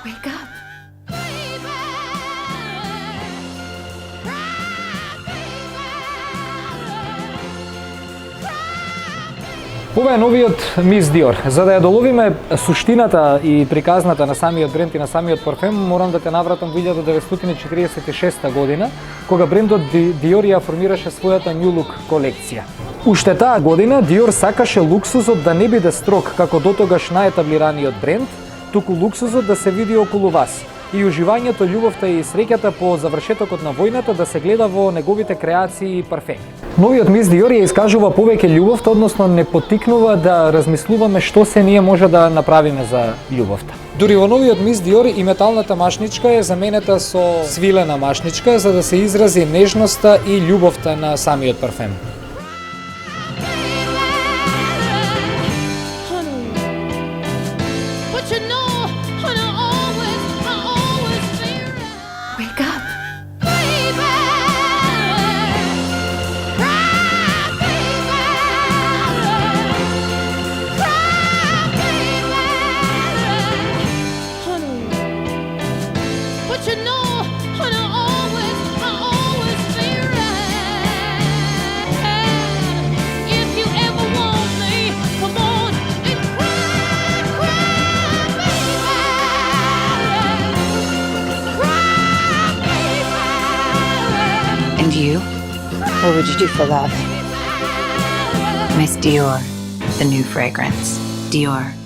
Wake up. Ова е новиот Miss Dior. За да ја доловиме суштината и приказната на самиот бренд и на самиот парфем, морам да те навратам во 1946 година, кога брендот Dior ја формираше својата New Look колекција. Уште таа година Dior сакаше луксузот да не биде строг како дотогаш наетаблираниот бренд, туку луксузот да се види околу вас и уживањето, љубовта и среќата по завршетокот на војната да се гледа во неговите креации и парфеми. Новиот Miss Dior ја искажува повеќе љубовта, односно не поттикнува да размислуваме што се ние може да направиме за љубовта. Дури во новиот Miss Dior и металната машничка е заменета со свилена машничка за да се изрази нежноста и љубовта на самиот парфем. Wake up. And you? What would you do for love? Miss Dior, the new fragrance. Dior.